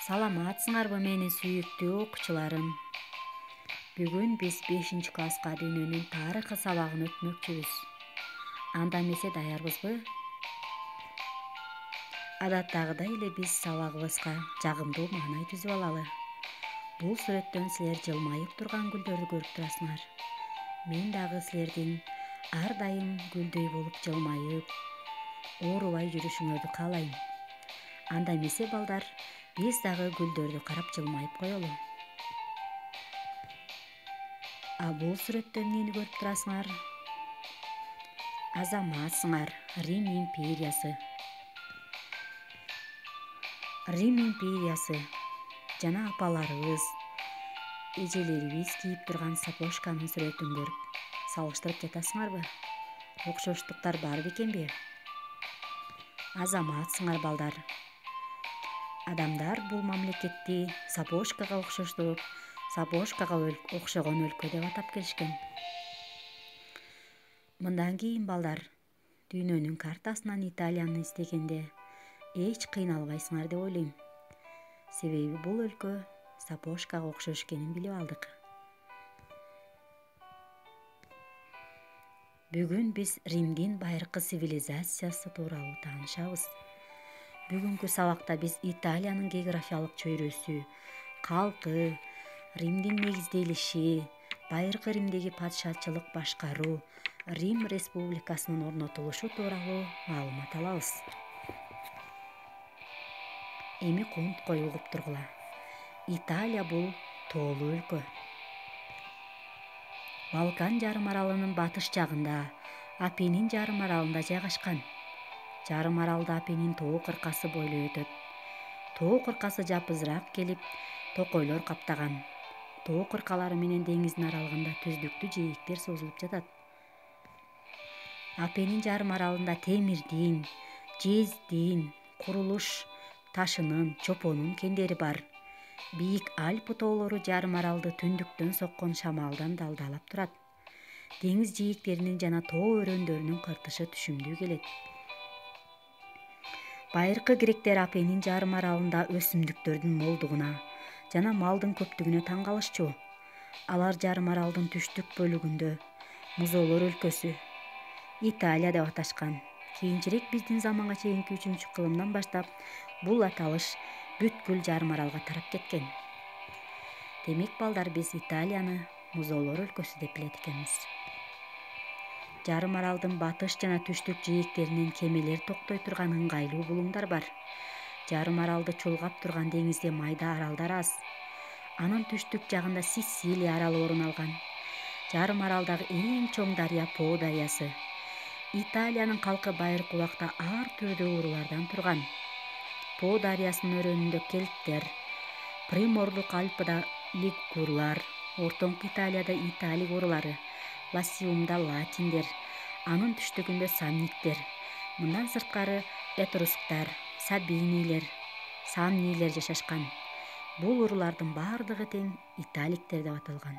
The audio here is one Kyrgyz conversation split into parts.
Саламатсыңарбы менин сүйүктүү окуучуларым. Бүгүн биз 5-класска дүйнөнүн тарыхы сабагын өтмөкчүбүз. Анда эмесе даярбызбы? Адаттагыдай эле биз сабагыбызга жагымдуу маанай түзүп алалы. Бул сүрөттөн силер жылмайып турган гүлдөрдү көрүп турасыңар. Мен дагы силердин ар дайым гүлдөй болуп жылмайып, оорубай жүрүшүңөрдү каалайм. Анда эмесе балдар, биз дагы гүлдөрдү карап жылмайып коелу. Бул сүрөттөн эмнени көрүп турасыңар? Азаматсыңар, Рим империясы. Рим империясы жана апаларыбыз, эжелерибиз кийип турган сапожканын сүрөтүн көрүп салыштырып жатасыңарбы? Окшоштуктар бар бекенби? Азаматсыңар балдар. Адамдар бул мамлекетти сапожкага окшоштуруп, сапожкага окшогон өлкө деп атап келишкен. Мындан кийин балдар, дүйнөнүн картасынан Италияны издегенде эч кыйналбайсыңар деп ойлойм. Себеби бул өлкө сапожкага окшош экенин билип алдык. Бүгүн биз Римдин байыркы цивилизациясы тууралуу таанышабыз. Бүгүнкү сабакта биз Италиянын географиялык чөйрөсү, калкы, Римдин негизделиши, байыркы Римдеги падышачылык башкаруу, Рим республикасынын орнотулушу тууралуу маалымат алабыз. Эми конткой угуп тургула. Италия бул тоолуу өлкө. Балкан жарым аралынын батыш жагында, Апеннин жарым аралында жайгашкан. Жарым аралды Апеннин тоо кыркасы бойлой өтөт. Тоо кыркасы жапызыраак келип, токойлор каптаган. Тоо кыркалары менен деңиздин аралыгында түздүктүү жээктер созулуп жатат. Апеннин жарым аралында темирдин, жездин, курулуш ташынын, чопонун кендери бар. Бийик Альпы тоолору жарым аралды түндүктөн соккон шамалдан далдаалап турат. Деңиз жээктеринин жана тоо өрөөндөрүнүн кыртышы түшүмдүү келет. Байыркы гректер Апеннин жарым аралында өсүмдүктөрдүн молдугуна жана малдын көптүгүнө таң калышчу. Алар жарым аралдын түштүк бөлүгүндө музоолор өлкөсү, Италия деп аташкан. Кийинчерээк биздин заманга чейинки 3-кылымдан баштап бул аталыш бүткүл жарым аралга тарап кеткен. Демек балдар, биз Италияны музоолор өлкөсү деп билет экенбиз. Жарым аралдын батыш жана түштүк жээктеринен кемелер токтой турган ыңгайлуу булуңдар бар. Жарым аралды чулгап турган деңизде майда аралдар аз. Анын түштүк жагында Сицилия аралы орун алган. Жарым аралдагы эң чоң дарыя По дарыясы. Италиянын калкы байыркы убакта ар түрдүү уруулардан турган. По дарыясынын өрөөнүндө кельттер, Приморлук Альпыда лигурлар, ортоңку Италияда Италик уруулары, Ласиумда латиндер, анын түштүгүндө самниттер, мындан сырткары этрускдар, сабинилер, самнилер жашашкан. Бул уруулардын бардыгы тең италиктер деп аталган.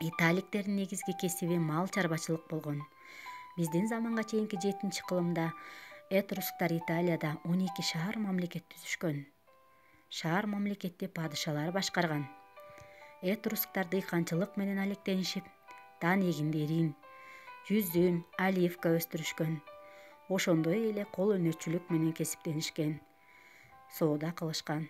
Италиктердин негизги кесиби мал чарбачылык болгон. Биздин заманга чейинки 7-кылымда этрусктар Италияда 12 шаар мамлекет түзүшкөн. Шаар мамлекетти падышалар башкарган. Этрусктар дыйканчылык менен алектенишип, дан эгиндерин, жүзүм, оливка өстүрүшкөн. Ошондой эле кол өнөрчүлүк менен кесиптенишкен, соода кылышкан.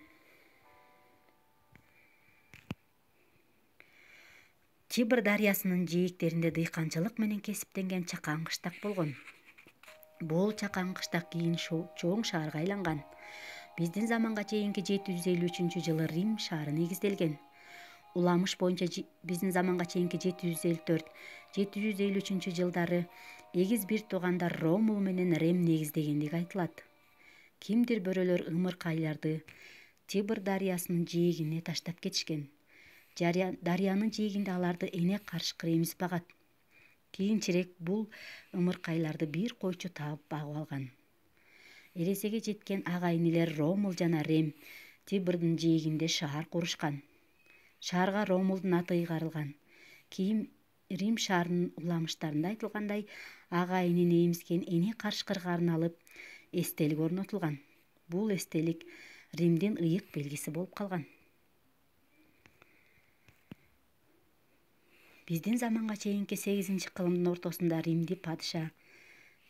Тибр дарыясынын жээктеринде дыйканчылык менен кесиптенген чакан кыштак болгон. Бул чакан кыштак кийин чоң шаарга айланган. Биздин заманга чейинки 753-жылы Рим шаары негизделген. Уламыш боюнча биздин заманга чейинки 754-753-жылдары эгиз бир туугандар Ромул менен Рем негиздегендиги айтылат. Кимдир бөрөлөр ымыркайларды Тибр дарыясынын жээгине таштап кетишкен. Дарыянын жээгинде аларды эне карышкыр эмиз багат. Кийинчерээк бул ымыркайларды бир койчу таап багып алган. Эресеге жеткен ага-инилер Ромул жана Рем Тибрдын жээгинде шаар курушкан. Шаарга Ромулдун аты ыйгарылган. Кийин Рим шаарынын уламыштарында айтылгандай, ага-инини эмизген эне карышкырга арналып эстелик орнотулган. Бул эстелик Римдин ыйык белгиси болуп калган. Биздин заманга чейинки 8-кылымдын ортосунда Римди падыша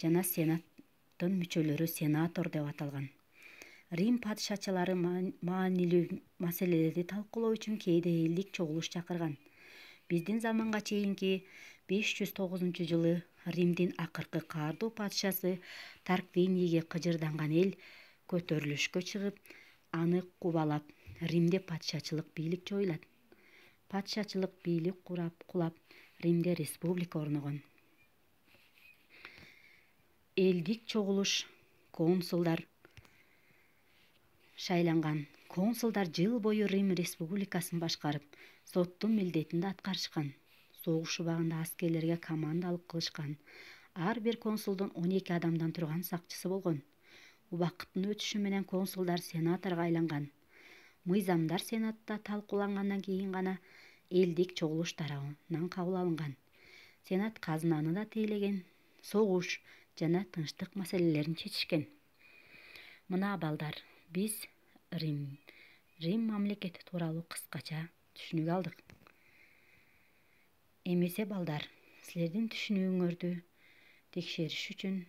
жана сенаттын мүчөлөрү сенатор деп аталган. Рим падышачылары маанилүү маселелерди талкуулоо үчүн кээде элдик чогулуш чакырган. Биздин заманга чейинки 509-жылы Римдин акыркы каардуу падышасы Тарквинийге кыжырданган эл көтөрүлүшкө чыгып, аны кубалап, Римде падышачылык бийлик жоюлат. Падышачылык бийлик кулап, Римде республика орногон. Элдик чогулуш консулдар шайланган. Консулдар жыл бою Рим республикасын башкарып, соттун милдетин да аткарышкан. Согуш убагында аскерлерге командалык кылышкан. Ар бир консулдун 12 адамдан турган сакчысы болгон. Убакыттын өтүшү менен консулдар сенаторго айланган. Мыйзамдар сенатта талкуулангандан кийин гана элдик чогулуш тарабынан кабыл алынган. Сенат казынаны да тейлеген, согуш жана тынчтык маселелерин чечишкен. Мына балдар, биз Рим мамлекети тууралуу кыскача түшүнүк алдык. Эмесе балдар, силердин түшүнүүңөрдү текшериш үчүн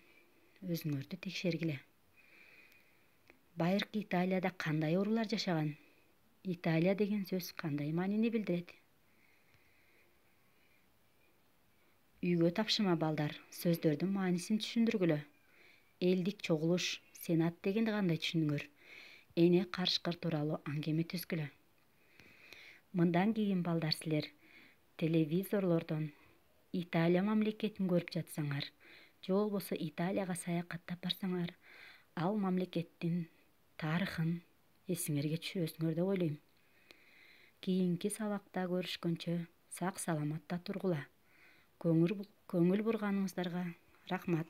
өзүңөрдү текшергиле. Байыркы Италияда кандай оорулар жашаган? Италия деген сөз кандай маанини билдирет? Үйгө тапшырма балдар, сөздөрдүн маанисин түшүндүргүлө. Элдик чогулуш, сенат дегенди кандай түшүндүңөр? Эне карышкыр тууралуу аңгеме түзгүлө. Мындан кийин балдар, силер телевизорлордон Италия мамлекетин көрүп жатсаңар, же болбосо Италияга саякаттап барсаңар, ал мамлекеттин тарыхын эсиңерге түшүрөсүңөр деп ойлойм. Кийинки сабакта көрүшкөнчө сак саламатта тургула. Көңүл бурганыңыздарга рахмат.